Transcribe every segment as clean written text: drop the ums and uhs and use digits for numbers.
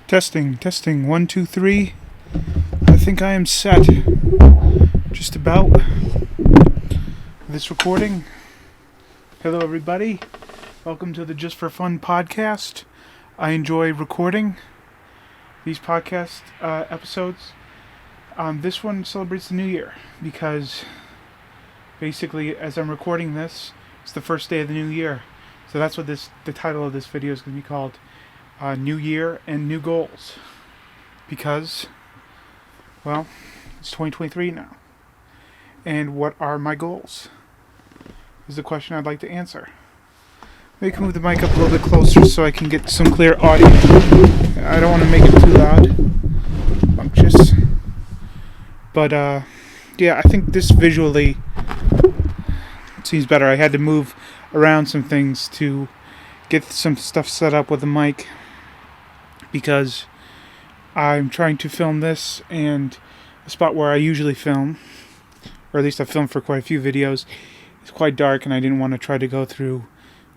Testing, 1, 2, 3. I think I am set. Just about. This recording. Hello, everybody. Welcome to the Just for Fun podcast. I enjoy recording these podcast episodes. This one celebrates the new year because basically, as I'm recording this, it's the first day of the new year. So that's what the title of this video is going to be called. New Year and New Goals. Because, well, it's 2023 now. And what are my goals? Is the question I'd like to answer. Maybe I can move the mic up a little bit closer so I can get some clear audio. I don't want to make it too loud. Bumptious. But, yeah, I think this visually seems better. I had to move around some things to get some stuff set up with the mic, because I'm trying to film this, and the spot where I usually film, or at least I've filmed for quite a few videos, is quite dark, and I didn't want to try to go through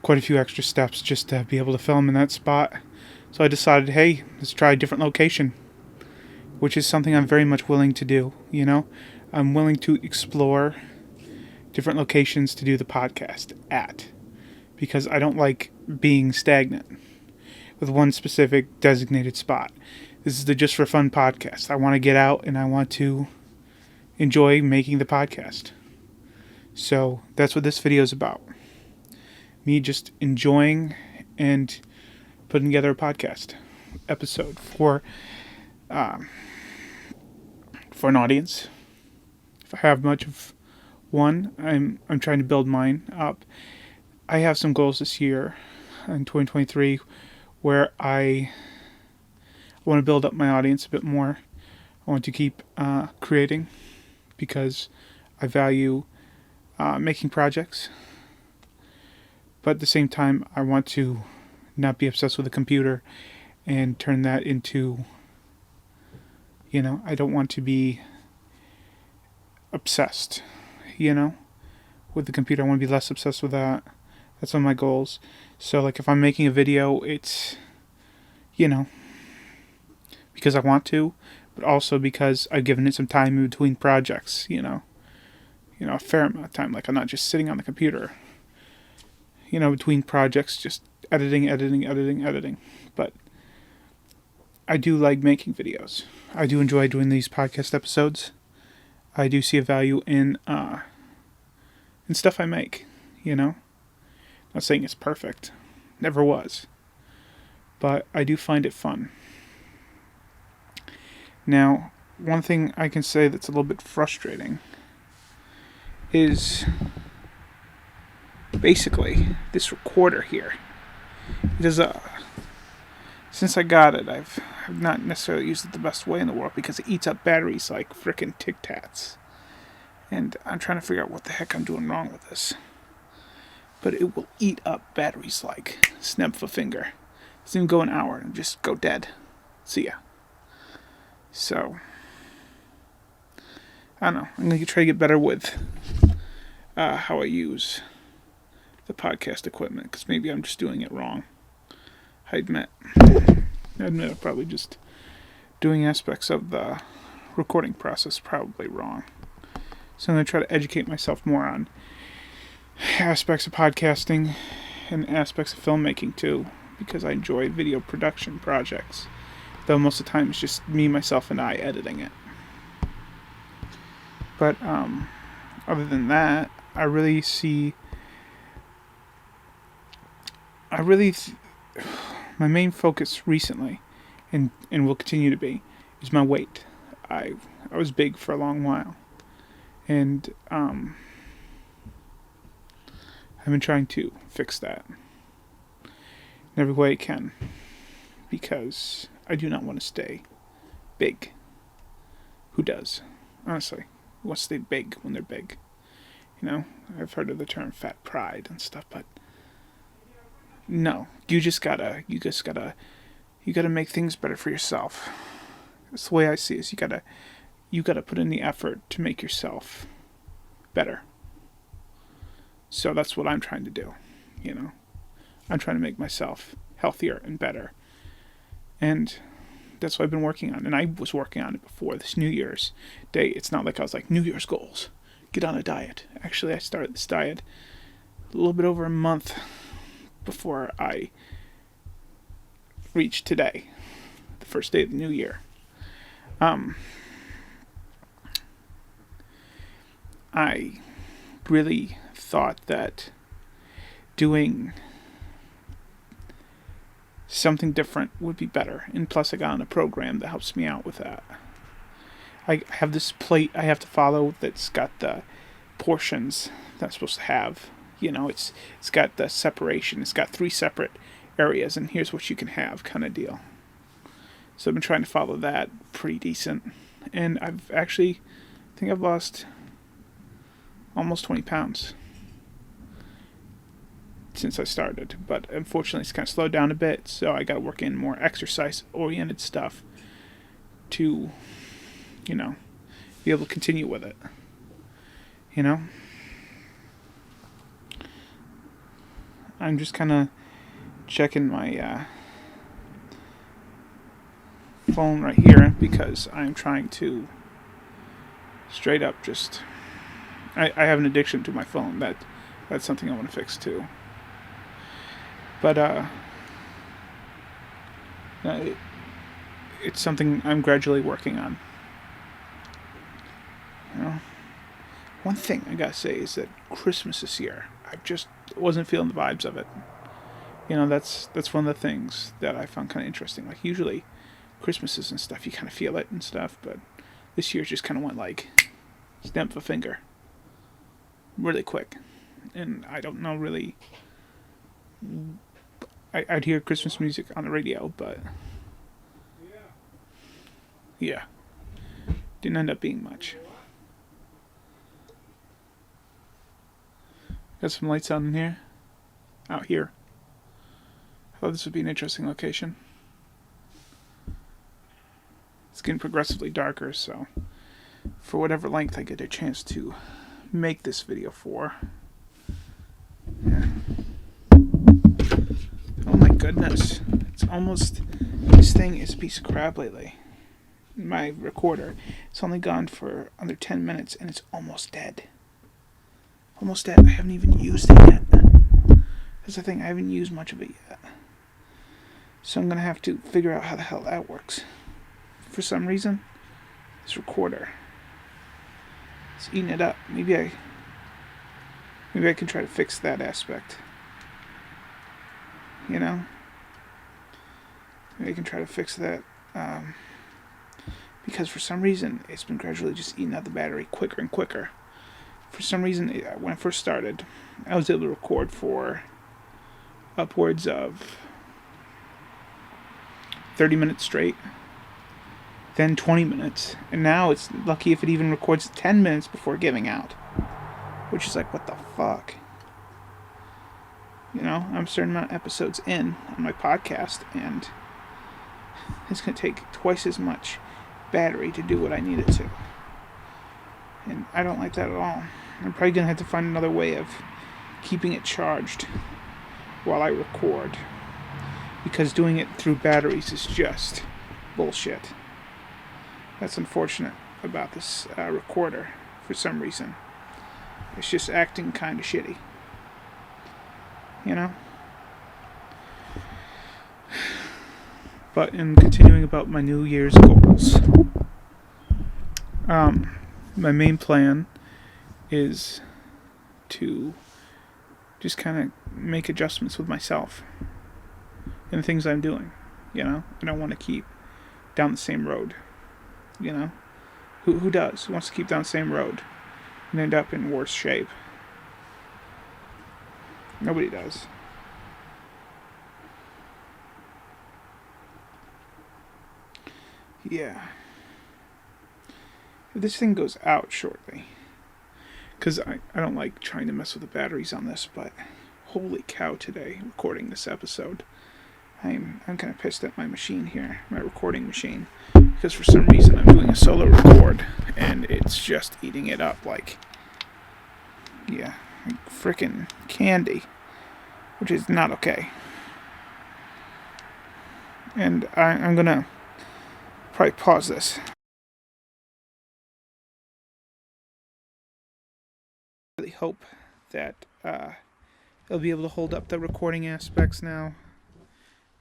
quite a few extra steps just to be able to film in that spot. So I decided, hey, let's try a different location, which is something I'm very much willing to do, you know? I'm willing to explore different locations to do the podcast at, because I don't like being stagnant with one specific designated spot. This is the Just for Fun podcast. I want to get out and I want to enjoy making the podcast. So that's what this video is about. Me just enjoying and putting together a podcast episode for an audience. If I have much of one, I'm trying to build mine up. I have some goals this year in 2023 where I want to build up my audience a bit more. I want to keep creating because I value making projects. But at the same time, I want to not be obsessed with a computer and turn that into, I don't want to be obsessed, with the computer. I want to be less obsessed with that. That's one of my goals. So, like, if I'm making a video, it's, because I want to, but also because I've given it some time in between projects, a fair amount of time. Like, I'm not just sitting on the computer, between projects, just editing. But I do like making videos. I do enjoy doing these podcast episodes. I do see a value in stuff I make, Not saying it's perfect. Never was. But I do find it fun. Now, one thing I can say that's a little bit frustrating is basically this recorder here. It is since I got it, I've not necessarily used it the best way in the world because it eats up batteries like frickin' Tic Tacs. And I'm trying to figure out what the heck I'm doing wrong with this. But it will eat up batteries like snap of a finger. It doesn't even go an hour and just go dead. See ya. So, I don't know. I'm going to try to get better with how I use the podcast equipment, because maybe I'm just doing it wrong. I admit I'm probably just doing aspects of the recording process probably wrong. So I'm going to try to educate myself more on aspects of podcasting and aspects of filmmaking too, because I enjoy video production projects, though most of the time it's just me, myself, and I editing it. But other than that, I really my main focus recently, and will continue to be, is my weight. I was big for a long while, and I've been trying to fix that in every way I can, because I do not want to stay big. Who does? Honestly, who wants to stay big when they're big? I've heard of the term fat pride and stuff, but no, you gotta make things better for yourself. That's the way I see it. You gotta put in the effort to make yourself better. So that's what I'm trying to do, I'm trying to make myself healthier and better. And that's what I've been working on. And I was working on it before this New Year's Day. It's not like I was like, New Year's goals, get on a diet. Actually, I started this diet a little bit over a month before I reached today, the first day of the new year. I really thought that doing something different would be better. And plus I got on a program that helps me out with that. I have this plate I have to follow that's got the portions that I'm supposed to have. It's got the separation. It's got 3 separate areas, and here's what you can have kind of deal. So I've been trying to follow that pretty decent. And I think I've lost almost 20 pounds since I started. But unfortunately, it's kind of slowed down a bit, so I got to work in more exercise-oriented stuff to, be able to continue with it. I'm just kind of checking my phone right here because I'm trying to straight up just... I have an addiction to my phone. That's something I want to fix too. But it's something I'm gradually working on. One thing I gotta say is that Christmas this year, I just wasn't feeling the vibes of it. That's one of the things that I found kind of interesting. Like usually, Christmases and stuff, you kind of feel it and stuff, but this year just kind of went like snap of a finger, really quick. And I don't know really. I'd hear Christmas music on the radio, but yeah, didn't end up being much. Got some lights on in here. Out here. I thought this would be an interesting location. It's getting progressively darker, so for whatever length I get a chance to make this video for. Yeah. Oh my goodness. It's almost... This thing is a piece of crap lately. My recorder. It's only gone for under 10 minutes and it's almost dead. Almost dead. I haven't even used it yet. That's the thing. I haven't used much of it yet. So I'm going to have to figure out how the hell that works. For some reason, this recorder is eating it up. Maybe I can try to fix that aspect. Maybe I can try to fix that. Because for some reason, it's been gradually just eating out the battery quicker and quicker. For some reason, when I first started, I was able to record for upwards of 30 minutes straight, then 20 minutes, and now it's lucky if it even records 10 minutes before giving out, which is like, what the fuck? I'm a certain amount of episodes in on my podcast, and it's going to take twice as much battery to do what I need it to. And I don't like that at all. I'm probably going to have to find another way of keeping it charged while I record. Because doing it through batteries is just bullshit. That's unfortunate about this recorder for some reason. It's just acting kind of shitty. But in continuing about my New Year's goals, my main plan is to just kind of make adjustments with myself and the things I'm doing. I don't want to keep down the same road. Who does? Who wants to keep down the same road and end up in worse shape? Nobody does. Yeah. This thing goes out shortly. Because I don't like trying to mess with the batteries on this, but holy cow today, recording this episode. I'm kind of pissed at my machine here, my recording machine. Because for some reason I'm doing a solo record, and it's just eating it up like frickin' candy. Which is not okay. And I'm gonna Probably pause this. I really hope that it'll be able to hold up the recording aspects now,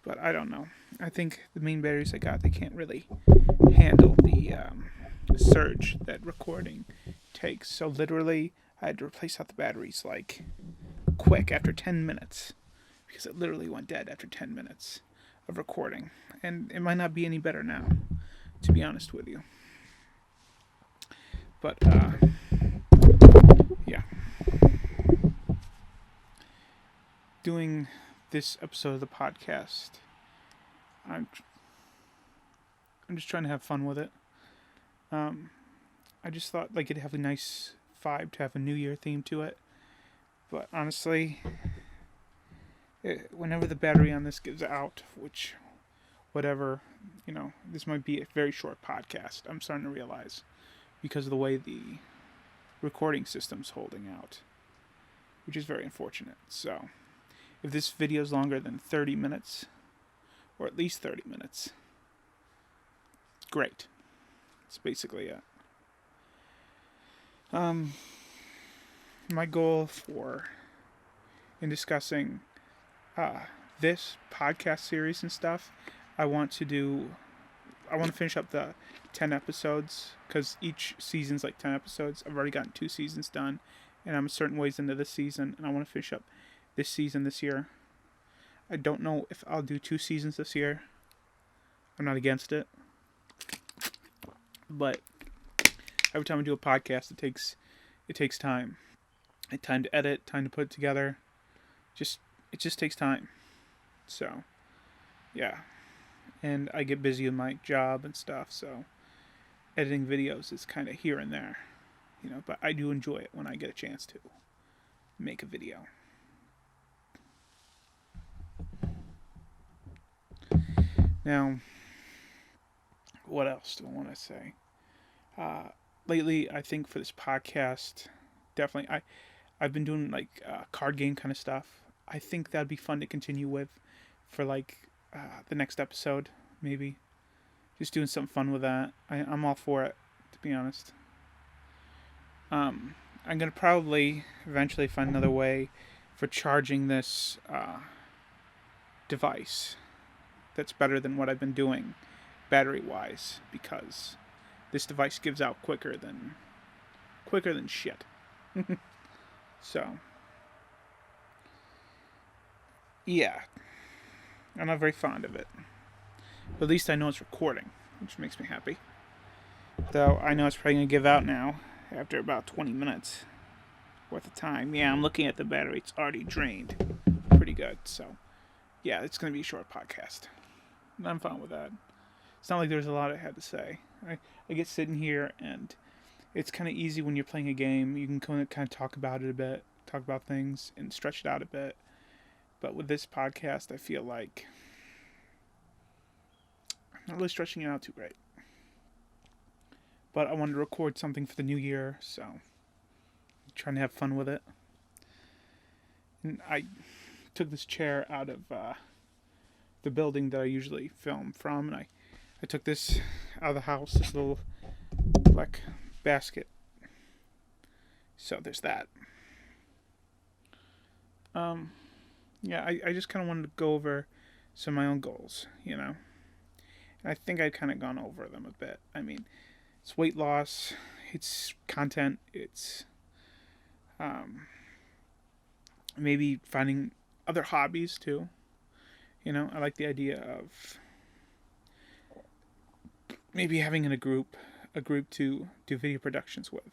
but I don't know. I think the main batteries I got, they can't really handle the surge that recording takes. So literally, I had to replace out the batteries like quick after 10 minutes because it literally went dead after 10 minutes of recording. And it might not be any better now, to be honest with you. But yeah. Doing this episode of the podcast, I'm just trying to have fun with it. I just thought like it'd have a nice vibe to have a New Year theme to it. But honestly, whenever the battery on this gives out, which, whatever, this might be a very short podcast, I'm starting to realize, because of the way the recording system's holding out, which is very unfortunate. So, if this video is longer than 30 minutes, or at least 30 minutes, great. That's basically it. My goal in discussing this podcast series and stuff, I want to finish up the 10 episodes, because each season's like 10 episodes. I've already gotten 2 seasons done, and I'm a certain ways into this season, and I want to finish up this season this year. I don't know if I'll do 2 seasons this year. I'm not against it. But every time I do a podcast, it takes time. Time to edit, time to put it together. It just takes time. So, yeah. And I get busy with my job and stuff, so editing videos is kind of here and there. But I do enjoy it when I get a chance to make a video. Now, what else do I want to say? Lately, I think for this podcast, definitely, I've been doing like card game kind of stuff. I think that'd be fun to continue with for like the next episode, maybe. Just doing something fun with that. I'm all for it, to be honest. I'm gonna probably eventually find another way for charging this device that's better than what I've been doing battery-wise, because this device gives out quicker than shit. So, yeah, I'm not very fond of it. But at least I know it's recording, which makes me happy. Though I know it's probably going to give out now after about 20 minutes worth of time. Yeah, I'm looking at the battery. It's already drained pretty good. So, yeah, it's going to be a short podcast. And I'm fine with that. It's not like there's a lot I had to say. I get sitting here, and it's kind of easy when you're playing a game. You can kind of talk about it a bit, talk about things, and stretch it out a bit. But with this podcast, I feel like I'm not really stretching it out too great. But I wanted to record something for the new year, so I'm trying to have fun with it. And I took this chair out of the building that I usually film from, and I took this out of the house, this little like basket. So there's that. Yeah, I just kind of wanted to go over some of my own goals, And I think I've kind of gone over them a bit. I mean, it's weight loss, it's content, it's maybe finding other hobbies too. I like the idea of maybe having a group to do video productions with.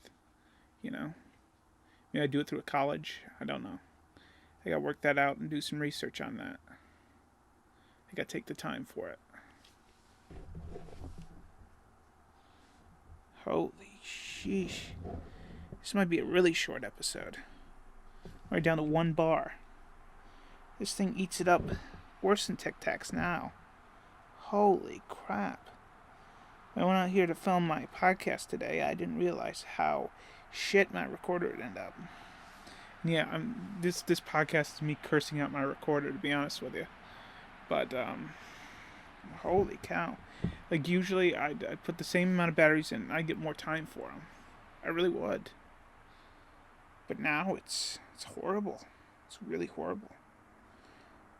Maybe I do it through a college. I don't know. I gotta work that out and do some research on that. I gotta take the time for it. Holy sheesh. This might be a really short episode. Right down to 1 bar. This thing eats it up worse than Tic Tacs now. Holy crap. When I went out here to film my podcast today, I didn't realize how shit my recorder would end up. Yeah, this podcast is me cursing out my recorder, to be honest with you. But holy cow. Like, usually I'd put the same amount of batteries in and I'd get more time for them. I really would. But now it's horrible. It's really horrible.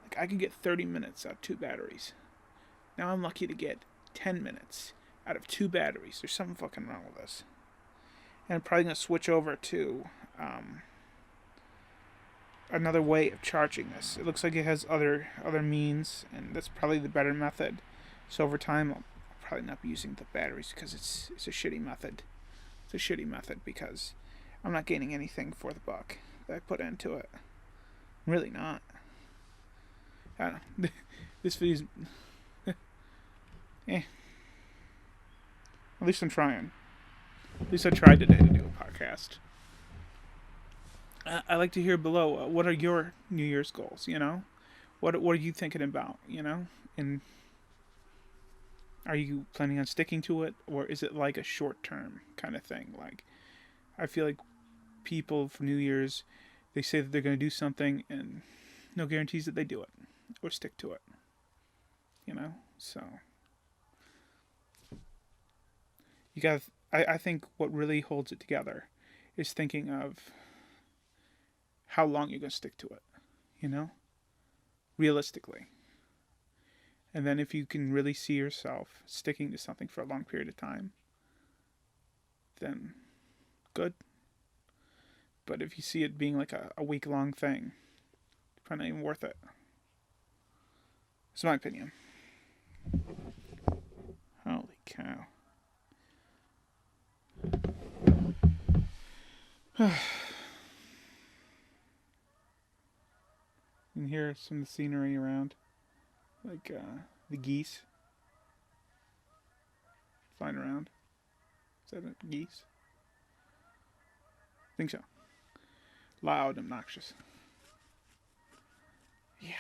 Like, I could get 30 minutes out of 2 batteries. Now I'm lucky to get 10 minutes out of 2 batteries. There's something fucking wrong with this. And I'm probably going to switch over to another way of charging this. It looks like it has other means, and that's probably the better method. So over time, I'll probably not be using the batteries because it's a shitty method. It's a shitty method because I'm not gaining anything for the buck that I put into it. I'm really not. I don't know. This video's... At least I'm trying. At least I tried today to do a podcast. I'd like to hear below, what are your New Year's goals, you know? What are you thinking about, you know? And are you planning on sticking to it? Or is it like a short-term kind of thing? Like, I feel like people for New Year's, they say that they're going to do something and no guarantees that they do it or stick to it, you know? So... I think what really holds it together is thinking of how long you're going to stick to it, you know, realistically. And then if you can really see yourself sticking to something for a long period of time, then good. But if you see it being like a week-long thing, it's probably not even worth it. It's my opinion. Holy cow. You can hear some of the scenery around, like the geese flying around. Is that it? Geese? I think so. Loud, obnoxious. Yeah.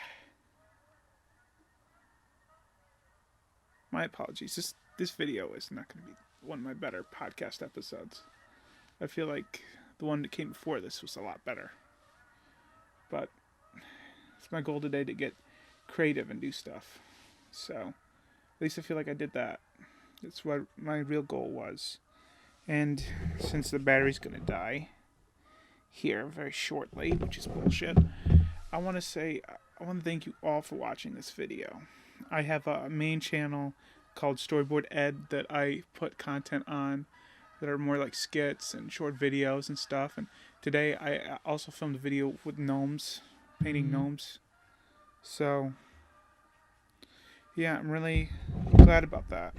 My apologies. This video is not going to be one of my better podcast episodes. I feel like the one that came before this was a lot better. But it's my goal today to get creative and do stuff. So at least I feel like I did that. That's what my real goal was. And since the battery's going to die here very shortly, which is bullshit, I want to thank you all for watching this video. I have a main channel called Storyboard Ed that I put content on that are more like skits and short videos and stuff. And today I also filmed a video with gnomes, painting gnomes. So yeah, I'm really glad about that.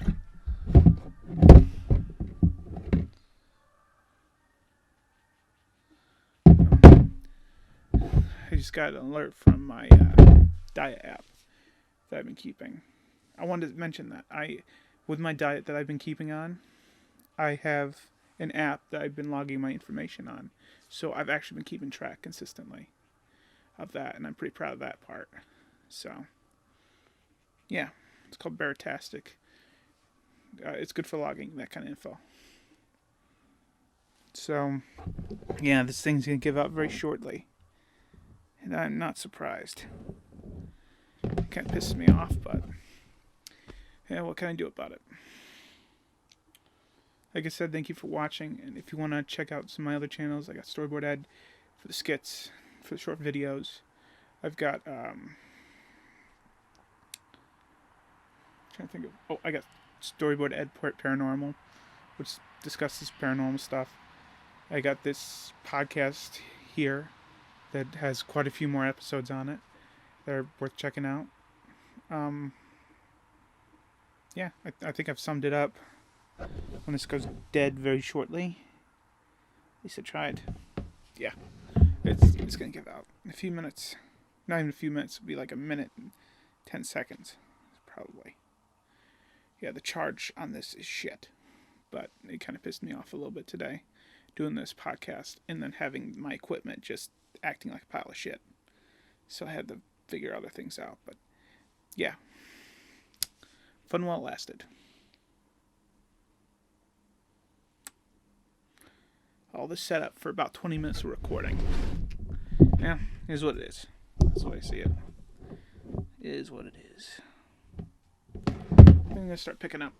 I just got an alert from my diet app that I've been keeping. I wanted to mention that with my diet that I've been keeping on, I have an app that I've been logging my information on. So I've actually been keeping track consistently of that, and I'm pretty proud of that part. So, yeah, it's called Beartastic. It's good for logging that kind of info. So, yeah, this thing's going to give out very shortly. And I'm not surprised. It kind of pisses me off, but yeah, what can I do about it? Like I said, thank you for watching, and if you want to check out some of my other channels, I got Storyboard Ed for the skits, for the short videos. I've got, I got Storyboard Ed Paranormal, which discusses paranormal stuff. I got this podcast here that has quite a few more episodes on it that are worth checking out. Yeah, I think I've summed it up. When this goes dead very shortly, at least I tried. Yeah, it's gonna give out in a few minutes. Not even a few minutes. It'll be like a minute and 10 seconds, probably. Yeah, the charge on this is shit, but it kind of pissed me off a little bit today, doing this podcast and then having my equipment just acting like a pile of shit. So I had to figure other things out. But yeah, fun while it lasted. All this setup for about 20 minutes of recording. Yeah, here's what it is. That's the way I see it. It is what it is. I'm gonna start picking up.